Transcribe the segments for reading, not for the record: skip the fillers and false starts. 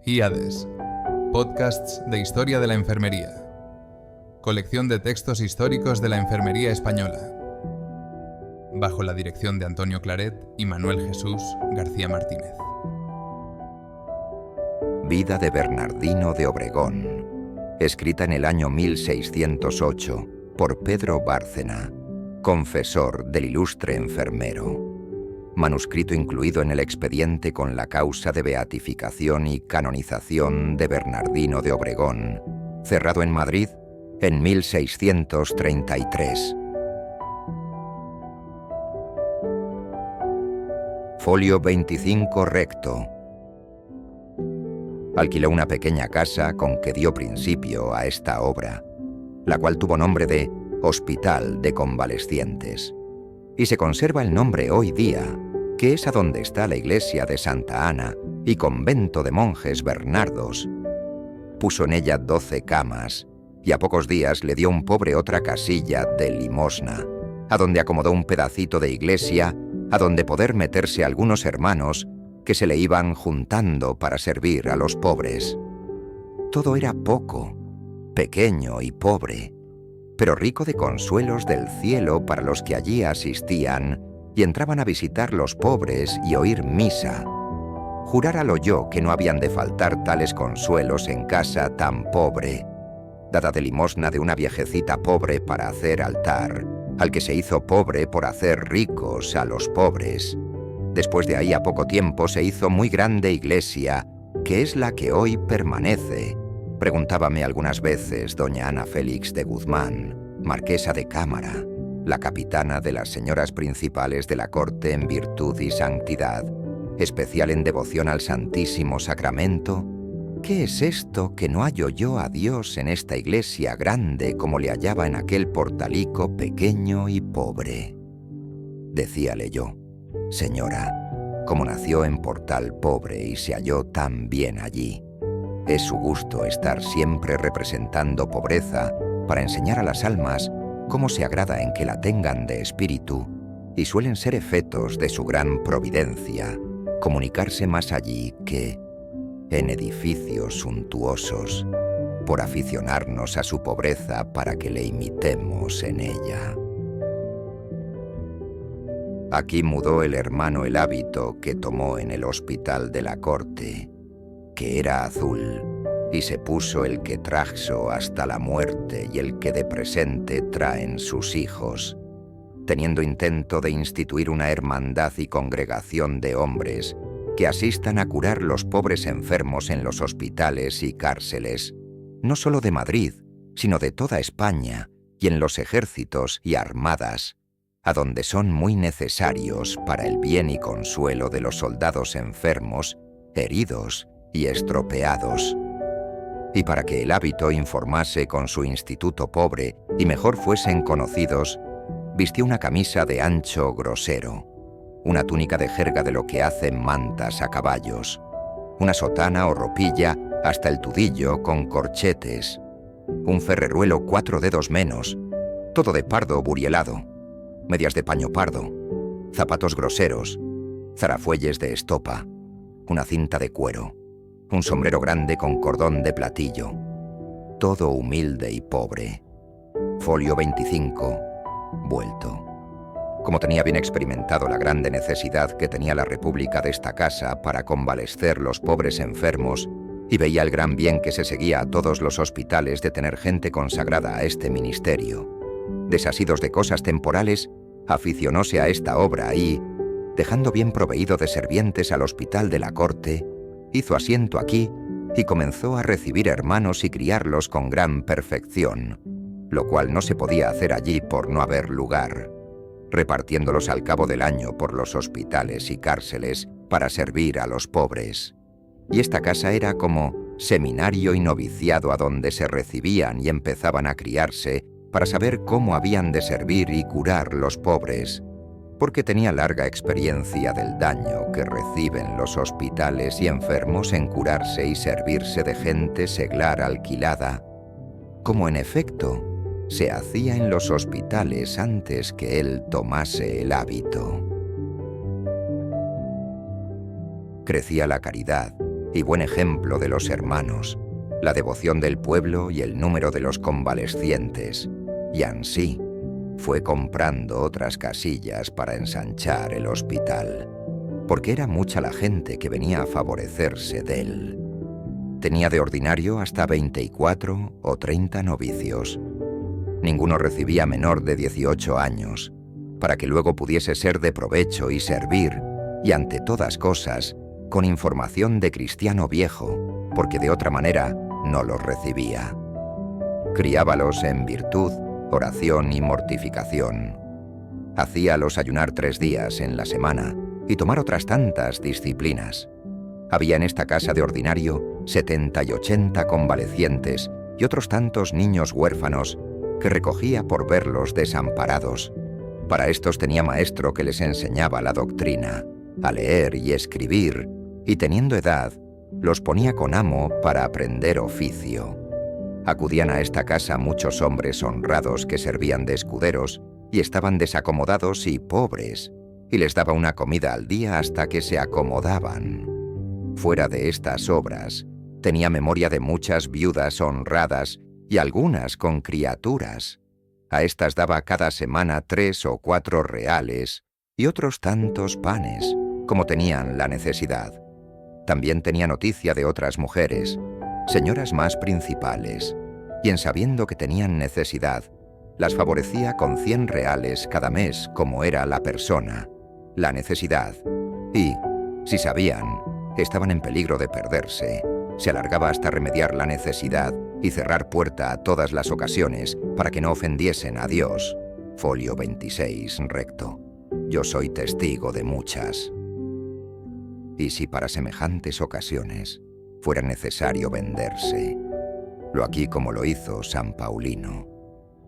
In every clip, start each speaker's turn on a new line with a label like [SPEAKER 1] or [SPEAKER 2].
[SPEAKER 1] IADES, podcasts de historia de la enfermería. Colección de textos históricos de la enfermería española. Bajo la dirección de Antonio Claret y Manuel Jesús García Martínez.
[SPEAKER 2] Vida de Bernardino de Obregón, escrita en el año 1608 por Pedro Bárcena, confesor del ilustre enfermero. Manuscrito incluido en el expediente con la causa de beatificación y canonización de Bernardino de Obregón, cerrado en Madrid en 1633. Folio 25 recto. Alquiló una pequeña casa con que dio principio a esta obra, la cual tuvo nombre de Hospital de Convalecientes, y se conserva el nombre hoy día, que es adonde está la iglesia de Santa Ana y convento de monjes bernardos. Puso en ella 12 camas, y a pocos días le dio un pobre otra casilla de limosna, adonde acomodó un pedacito de iglesia, adonde poder meterse algunos hermanos que se le iban juntando para servir a los pobres. Todo era poco, pequeño y pobre, pero rico de consuelos del cielo para los que allí asistían y entraban a visitar los pobres y oír misa. Juráralo yo que no habían de faltar tales consuelos en casa tan pobre, dada de limosna de una viejecita pobre para hacer altar, al que se hizo pobre por hacer ricos a los pobres. Después de ahí a poco tiempo se hizo muy grande iglesia, que es la que hoy permanece. Preguntábame algunas veces doña Ana Félix de Guzmán, marquesa de Cámara, la capitana de las señoras principales de la corte en virtud y santidad, especial en devoción al Santísimo Sacramento, ¿qué es esto que no hallo yo a Dios en esta iglesia grande como le hallaba en aquel portalico pequeño y pobre? Decíale yo: señora, como nació en portal pobre y se halló tan bien allí, es su gusto estar siempre representando pobreza para enseñar a las almas cómo se agrada en que la tengan de espíritu, y suelen ser efectos de su gran providencia comunicarse más allí que en edificios suntuosos, por aficionarnos a su pobreza para que le imitemos en ella. Aquí mudó el hermano el hábito que tomó en el hospital de la corte, que era azul, y se puso el que trajo hasta la muerte y el que de presente traen sus hijos, teniendo intento de instituir una hermandad y congregación de hombres que asistan a curar los pobres enfermos en los hospitales y cárceles, no solo de Madrid, sino de toda España, y en los ejércitos y armadas, adonde son muy necesarios para el bien y consuelo de los soldados enfermos, heridos y estropeados. Y para que el hábito informase con su instituto pobre y mejor fuesen conocidos, vistió una camisa de ancho grosero, una túnica de jerga de lo que hacen mantas a caballos, una sotana o ropilla hasta el tudillo con corchetes, un ferreruelo 4 dedos menos, todo de pardo burielado, medias de paño pardo, zapatos groseros, zarafuelles de estopa, una cinta de cuero, un sombrero grande con cordón de platillo, todo humilde y pobre. Folio 25, vuelto. Como tenía bien experimentado la grande necesidad que tenía la República de esta casa para convalescer los pobres enfermos, y veía el gran bien que se seguía a todos los hospitales de tener gente consagrada a este ministerio, desasidos de cosas temporales, aficionóse a esta obra y, dejando bien proveído de servientes al hospital de la corte, hizo asiento aquí y comenzó a recibir hermanos y criarlos con gran perfección, lo cual no se podía hacer allí por no haber lugar, repartiéndolos al cabo del año por los hospitales y cárceles para servir a los pobres. Y esta casa era como seminario y noviciado a donde se recibían y empezaban a criarse para saber cómo habían de servir y curar los pobres, porque tenía larga experiencia del daño que reciben los hospitales y enfermos en curarse y servirse de gente seglar alquilada, como en efecto se hacía en los hospitales antes que él tomase el hábito. Crecía la caridad y buen ejemplo de los hermanos, la devoción del pueblo y el número de los convalescientes, y ansí fue comprando otras casillas para ensanchar el hospital, porque era mucha la gente que venía a favorecerse de él. Tenía de ordinario hasta 24 o 30 novicios. Ninguno recibía menor de 18 años, para que luego pudiese ser de provecho y servir, y ante todas cosas, con información de cristiano viejo, porque de otra manera no los recibía. Criábalos en virtud, oración y mortificación. Hacíalos ayunar 3 días en la semana y tomar otras tantas disciplinas. Había en esta casa de ordinario 70 y 80 convalecientes y otros tantos niños huérfanos que recogía por verlos desamparados. Para estos tenía maestro que les enseñaba la doctrina, a leer y escribir, y teniendo edad, los ponía con amo para aprender oficio. Acudían a esta casa muchos hombres honrados que servían de escuderos y estaban desacomodados y pobres, y les daba una comida al día hasta que se acomodaban. Fuera de estas obras, tenía memoria de muchas viudas honradas y algunas con criaturas. A estas daba cada semana 3 o 4 reales y otros tantos panes, como tenían la necesidad. También tenía noticia de otras mujeres, señoras más principales, y en sabiendo que tenían necesidad, las favorecía con 100 reales cada mes, como era la persona, la necesidad, y, si sabían, estaban en peligro de perderse, se alargaba hasta remediar la necesidad y cerrar puerta a todas las ocasiones para que no ofendiesen a Dios. Folio 26, recto. Yo soy testigo de muchas. Y si para semejantes ocasiones fuera necesario venderse, lo aquí como lo hizo San Paulino,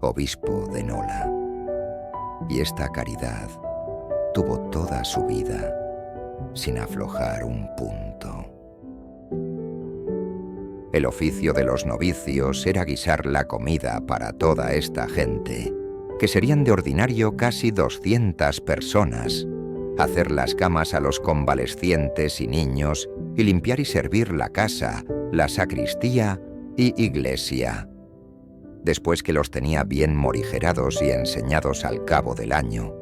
[SPEAKER 2] obispo de Nola. Y esta caridad tuvo toda su vida sin aflojar un punto. El oficio de los novicios era guisar la comida para toda esta gente, que serían de ordinario casi 200 personas, hacer las camas a los convalescientes y niños, y limpiar y servir la casa, la sacristía y iglesia. Después que los tenía bien morigerados y enseñados al cabo del año,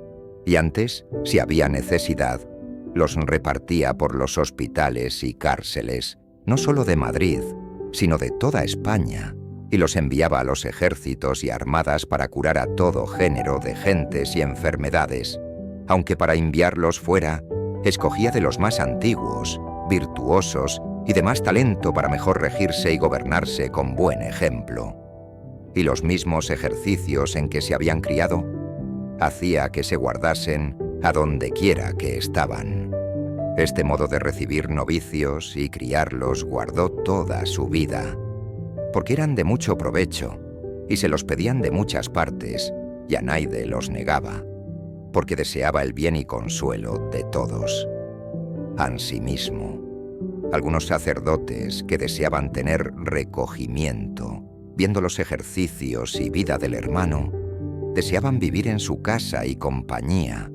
[SPEAKER 2] y antes, si había necesidad, los repartía por los hospitales y cárceles, no solo de Madrid, sino de toda España, y los enviaba a los ejércitos y armadas para curar a todo género de gentes y enfermedades, aunque para enviarlos fuera, escogía de los más antiguos, virtuosos y de más talento para mejor regirse y gobernarse con buen ejemplo. Y los mismos ejercicios en que se habían criado, hacía que se guardasen a donde quiera que estaban. Este modo de recibir novicios y criarlos guardó toda su vida, porque eran de mucho provecho, y se los pedían de muchas partes, y a nadie los negaba, porque deseaba el bien y consuelo de todos. Ansimismo, algunos sacerdotes que deseaban tener recogimiento, viendo los ejercicios y vida del hermano, deseaban vivir en su casa y compañía,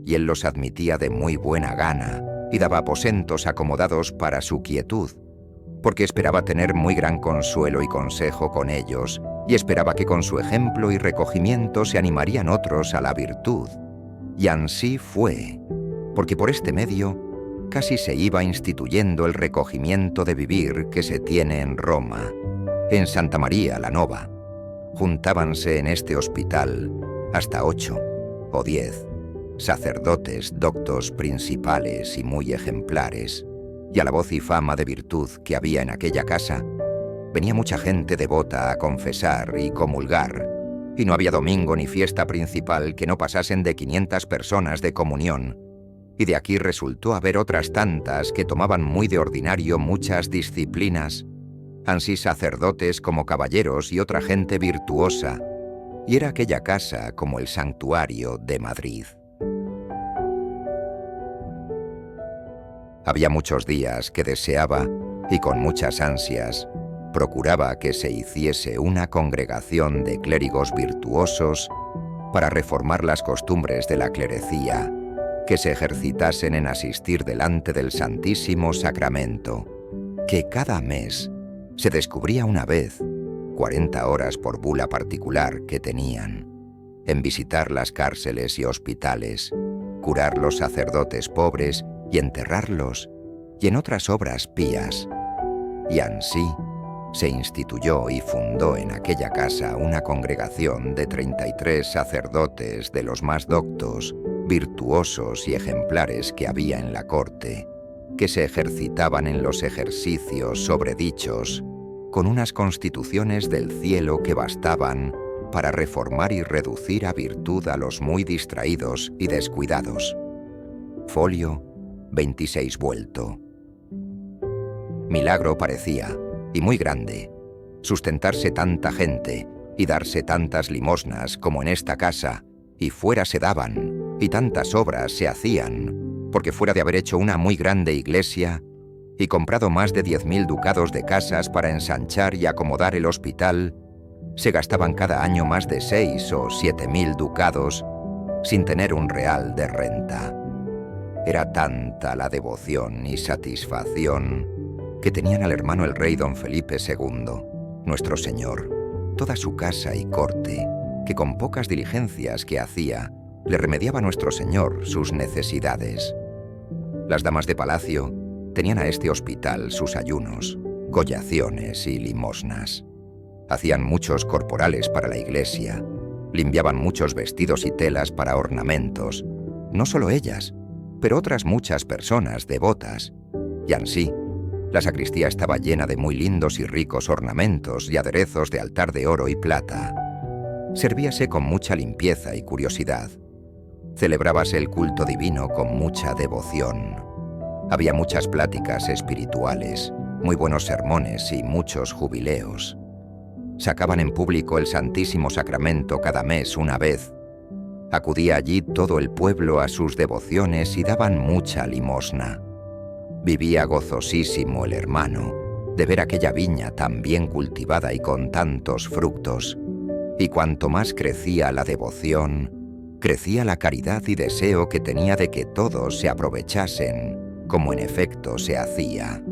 [SPEAKER 2] y él los admitía de muy buena gana, y daba aposentos acomodados para su quietud, porque esperaba tener muy gran consuelo y consejo con ellos, y esperaba que con su ejemplo y recogimiento se animarían otros a la virtud. Y ansí fue, porque por este medio casi se iba instituyendo el recogimiento de vivir que se tiene en Roma, en Santa María la Nova. Juntábanse en este hospital hasta 8 o 10 sacerdotes doctos principales y muy ejemplares, y a la voz y fama de virtud que había en aquella casa, venía mucha gente devota a confesar y comulgar, y no había domingo ni fiesta principal que no pasasen de 500 personas de comunión, y de aquí resultó haber otras tantas que tomaban muy de ordinario muchas disciplinas, ansí sacerdotes como caballeros y otra gente virtuosa, y era aquella casa como el santuario de Madrid. Había muchos días que deseaba, y con muchas ansias, procuraba que se hiciese una congregación de clérigos virtuosos para reformar las costumbres de la clerecía, que se ejercitasen en asistir delante del Santísimo Sacramento, que cada mes se descubría una vez 40 horas por bula particular que tenían en visitar las cárceles y hospitales, curar los sacerdotes pobres y enterrarlos, y en otras obras pías. Y ansí se instituyó y fundó en aquella casa una congregación de 33 sacerdotes de los más doctos, virtuosos y ejemplares que había en la corte, que se ejercitaban en los ejercicios sobredichos, con unas constituciones del cielo que bastaban para reformar y reducir a virtud a los muy distraídos y descuidados. Folio 26 vuelto. Milagro parecía, y muy grande, sustentarse tanta gente y darse tantas limosnas como en esta casa, y fuera se daban, y tantas obras se hacían, porque fuera de haber hecho una muy grande iglesia y comprado más de 10.000 ducados de casas para ensanchar y acomodar el hospital, se gastaban cada año más de 6 o 7.000 ducados sin tener un real de renta. Era tanta la devoción y satisfacción que tenían al hermano el rey don Felipe II, nuestro señor, toda su casa y corte, que con pocas diligencias que hacía, le remediaba a nuestro señor sus necesidades. Las damas de palacio tenían a este hospital sus ayunos, collaciones y limosnas. Hacían muchos corporales para la iglesia, limpiaban muchos vestidos y telas para ornamentos, no solo ellas, pero otras muchas personas devotas, y ansí, la sacristía estaba llena de muy lindos y ricos ornamentos y aderezos de altar de oro y plata. Servíase con mucha limpieza y curiosidad. Celebrábase el culto divino con mucha devoción. Había muchas pláticas espirituales, muy buenos sermones y muchos jubileos. Sacaban en público el Santísimo Sacramento cada mes una vez. Acudía allí todo el pueblo a sus devociones y daban mucha limosna. Vivía gozosísimo el hermano de ver aquella viña tan bien cultivada y con tantos frutos, y cuanto más crecía la devoción, crecía la caridad y deseo que tenía de que todos se aprovechasen, como en efecto se hacía.